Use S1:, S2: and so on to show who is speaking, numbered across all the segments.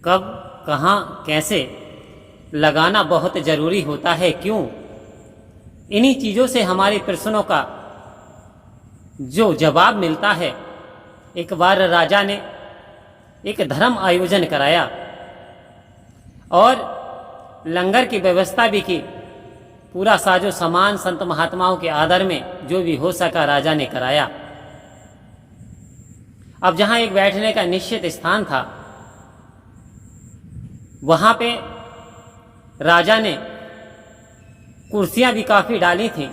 S1: कब, कहाँ, कैसे लगाना बहुत जरूरी होता है, क्यों? इन्हीं चीज़ों से हमारे प्रश्नों का जो जवाब मिलता है। एक बार राजा ने एक धर्म आयोजन कराया और लंगर की व्यवस्था भी की। पूरा साजो सामान संत महात्माओं के आदर में जो भी हो सका राजा ने कराया। अब जहां एक बैठने का निश्चित स्थान था, वहां पे राजा ने कुर्सियां भी काफी डाली थीं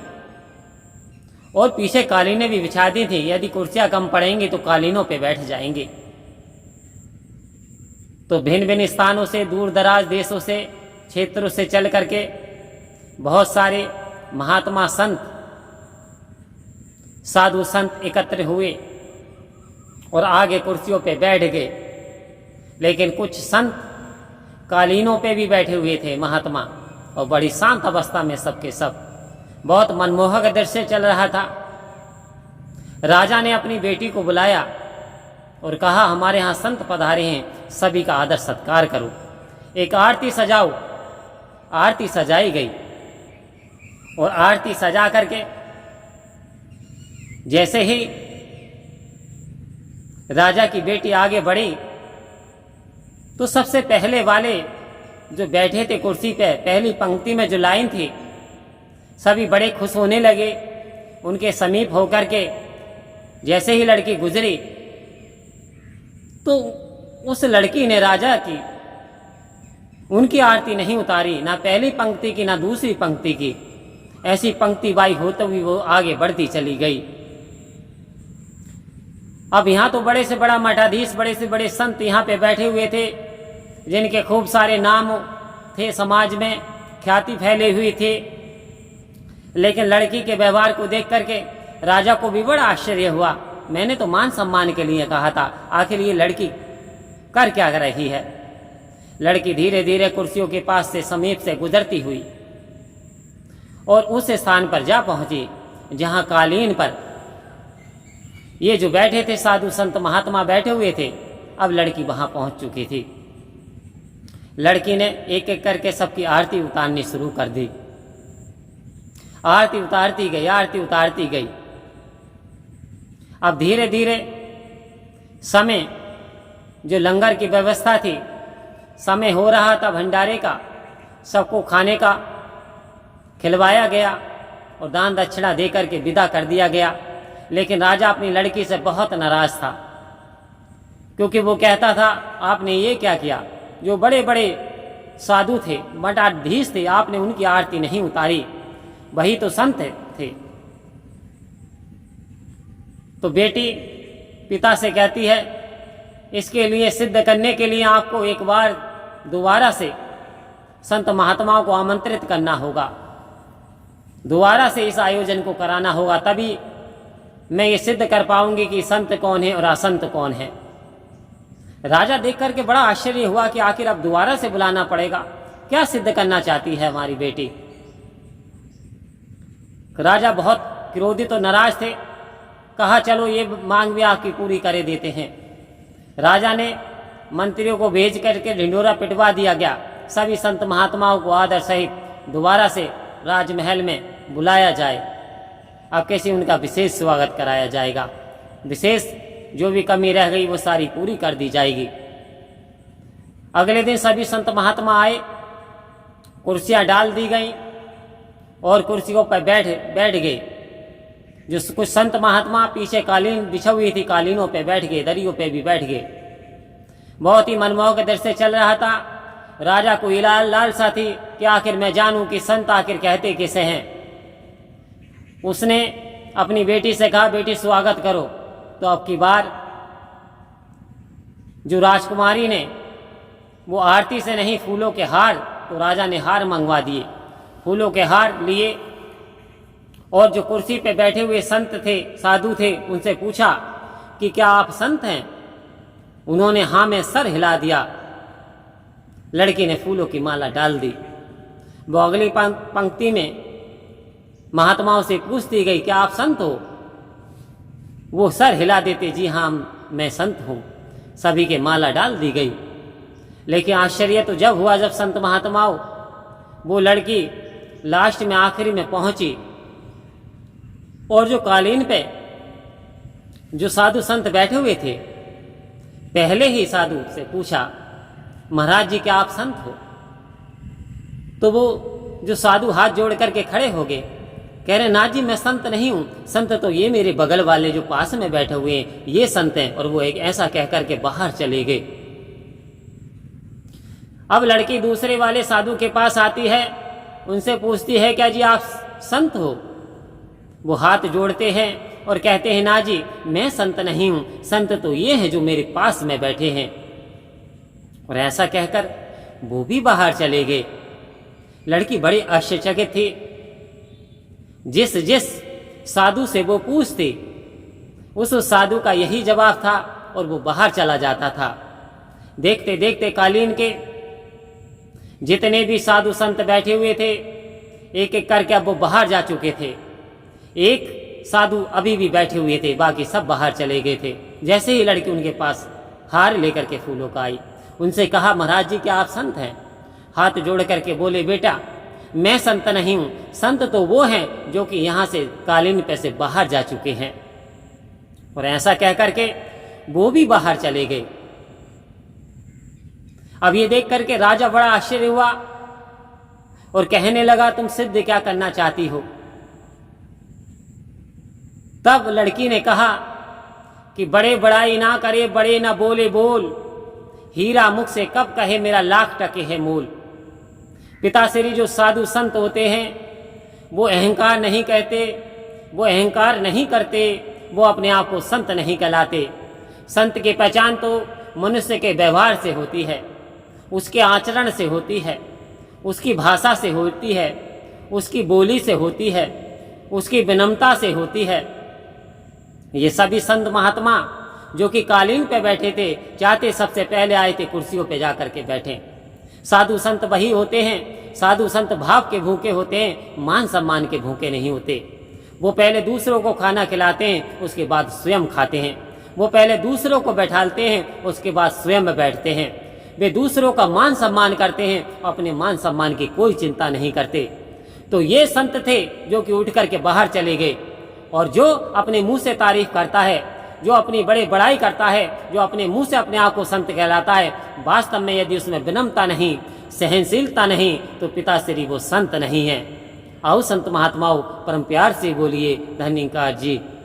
S1: और पीछे कालीनें भी बिछा दी थी। यदि कुर्सियां कम पड़ेंगी तो कालीनों पे बैठ जाएंगे। तो भिन्न भिन्न स्थानों से, दूर दराज देशों से, क्षेत्रों से चल करके बहुत सारे महात्मा संत, साधु संत एकत्र हुए और आगे कुर्सियों पे बैठ गए। लेकिन कुछ संत कालीनों पे भी बैठे हुए थे महात्मा, और बड़ी शांत अवस्था में सबके सब। बहुत मनमोहक दृश्य चल रहा था। राजा ने अपनी बेटी को बुलाया और कहा, हमारे यहाँ संत पधारे हैं, सभी का आदर सत्कार करो, एक आरती सजाओ। आरती सजाई गई और आरती सजा करके जैसे ही राजा की बेटी आगे बढ़ी तो सबसे पहले वाले जो बैठे थे कुर्सी पे, पहली पंक्ति में जो लाइन थी, सभी बड़े खुश होने लगे। उनके समीप होकर के जैसे ही लड़की गुजरी तो उस लड़की ने राजा की उनकी आरती नहीं उतारी, ना पहली पंक्ति की ना दूसरी पंक्ति की। ऐसी पंक्ति बाई होते हुए वो आगे बढ़ती चली गई। अब यहाँ तो बड़े से बड़ा मठाधीश, बड़े से बड़े संत यहाँ पे बैठे हुए थे, जिनके खूब सारे नाम थे, समाज में ख्याति फैले हुई थी। लेकिन लड़की के व्यवहार को देख करके राजा को भी बड़ा आश्चर्य हुआ। मैंने तो मान सम्मान के लिए कहा था, आखिर ये लड़की कर क्या रही है? लड़की धीरे धीरे कुर्सियों के पास से समीप से गुजरती हुई और उस स्थान पर जा पहुंची जहां कालीन पर ये जो बैठे थे साधु संत महात्मा बैठे हुए थे। अब लड़की वहां पहुंच चुकी थी। लड़की ने एक एक करके सबकी आरती उतारनी शुरू कर दी। आरती उतारती गई, आरती उतारती गई। अब धीरे धीरे समय, जो लंगर की व्यवस्था थी, समय हो रहा था भंडारे का, सबको खाने का खिलवाया गया और दान दक्षिणा देकर के विदा कर दिया गया। लेकिन राजा अपनी लड़की से बहुत नाराज था, क्योंकि वो कहता था, आपने ये क्या किया? जो बड़े बड़े साधु थे, मठाधीश थे, आपने उनकी आरती नहीं उतारी, वही तो संत थे। तो बेटी पिता से कहती है, इसके लिए सिद्ध करने के लिए आपको एक बार दोबारा से संत महात्माओं को आमंत्रित करना होगा, दोबारा से इस आयोजन को कराना होगा, तभी मैं ये सिद्ध कर पाऊंगी कि संत कौन है और असंत कौन है। राजा देख करके बड़ा आश्चर्य हुआ कि आखिर अब दोबारा से बुलाना पड़ेगा, क्या सिद्ध करना चाहती है हमारी बेटी? राजा बहुत क्रोधित और नाराज थे। कहा, चलो ये मांग भी आपकी पूरी करे देते हैं। राजा ने मंत्रियों को भेज करके ढिंढोरा पिटवा दिया गया। सभी संत महात्माओं को आदर सहित दोबारा से राजमहल में बुलाया जाए। अब कैसे उनका विशेष स्वागत कराया जाएगा, विशेष जो भी कमी रह गई वो सारी पूरी कर दी जाएगी। अगले दिन सभी संत महात्मा आए, कुर्सियां डाल दी गई और कुर्सियों पर बैठ गए। जो कुछ संत महात्मा पीछे कालीन बिछा हुई थी, कालीनों पे बैठ गए, दरियों पे भी बैठ गए। बहुत ही मनमोहक दृश्य चल रहा था। राजा को लालसा थी कि आखिर मैं जानूं कि संत आखिर कहते किसे हैं। उसने अपनी बेटी से कहा, बेटी स्वागत करो। तो अब की बार जो राजकुमारी ने वो आरती से नहीं, फूलों के हार, तो राजा ने हार मंगवा दिए। फूलों के हार लिए और जो कुर्सी पे बैठे हुए संत थे, साधु थे, उनसे पूछा कि क्या आप संत हैं? उन्होंने हाँ में सर हिला दिया। लड़की ने फूलों की माला डाल दी। वो अगली पंक्ति में महात्माओं से पूछती गई, क्या आप संत हो? वो सर हिला देते, जी हाँ मैं संत हूं। सभी के माला डाल दी गई। लेकिन आश्चर्य तो जब हुआ जब संत महात्माओं वो लड़की लास्ट में आखिरी में पहुंची और जो कालीन पे जो साधु संत बैठे हुए थे, पहले ही साधु से पूछा, महाराज जी क्या आप संत हो? तो वो जो साधु हाथ जोड़ करके खड़े हो गए, कह रहे ना जी मैं संत नहीं हूं, संत तो ये मेरे बगल वाले जो पास में बैठे हुए हैं ये संत हैं। और वो एक ऐसा कह करके बाहर चले गए। अब लड़की दूसरे वाले साधु के पास आती है, उनसे पूछती है क्या जी आप संत हो? वो हाथ जोड़ते हैं और कहते हैं ना जी मैं संत नहीं हूं, संत तो ये है जो मेरे पास में बैठे हैं। और ऐसा कहकर वो भी बाहर चले गए। लड़की बड़ी आश्चर्यचकित थी। जिस जिस साधु से वो पूछती उस साधु का यही जवाब था और वो बाहर चला जाता था। देखते देखते कालीन के जितने भी साधु संत बैठे हुए थे एक एक करके अब वो बाहर जा चुके थे। एक साधु अभी भी बैठे हुए थे, बाकी सब बाहर चले गए थे। जैसे ही लड़की उनके पास हार लेकर के फूलों का आई, उनसे कहा महाराज जी क्या आप संत हैं? हाथ जोड़ करके बोले बेटा मैं संत नहीं हूं, संत तो वो हैं जो कि यहां से कालीन पे से बाहर जा चुके हैं। और ऐसा कह करके वो भी बाहर चले गए। अब ये देख करके राजा बड़ा आश्चर्य हुआ और कहने लगा तुम सिद्ध क्या करना चाहती हो? तब लड़की ने कहा कि बड़े बड़ाई ना करे, बड़े ना बोले बोल, हीरा मुख से कब कहे मेरा लाख टके है मोल। पिताश्री जो साधु संत होते हैं वो अहंकार नहीं कहते, वो अहंकार नहीं करते, वो अपने आप को संत नहीं कहलाते। संत की पहचान तो मनुष्य के व्यवहार से होती है, उसके आचरण से होती है, उसकी भाषा से होती है, उसकी बोली से होती है, उसकी विनम्रता से होती है। ये सभी संत महात्मा जो कि कालीन पे बैठे थे, चाहते सबसे पहले आए थे कुर्सियों पे जाकर के बैठे। साधु संत वही होते हैं, साधु संत भाव के भूखे होते हैं, मान सम्मान के भूखे नहीं होते। वो पहले दूसरों को खाना खिलाते हैं, उसके बाद स्वयं खाते हैं। वो पहले दूसरों को बैठालते हैं, उसके बाद स्वयं बैठते हैं। वे दूसरों का मान सम्मान करते हैं, अपने मान सम्मान की कोई चिंता नहीं करते। तो ये संत थे जो कि उठ करके बाहर चले गए। और जो अपने मुंह से तारीफ करता है, जो अपनी बड़े बड़ाई करता है, जो अपने मुंह से अपने आप को संत कहलाता है, वास्तव में यदि उसमें विनम्रता नहीं, सहनशीलता नहीं, तो पिताश्री वो संत नहीं है। आओ संत महात्माओं परम प्यार से बोलिए धन्यकार जी।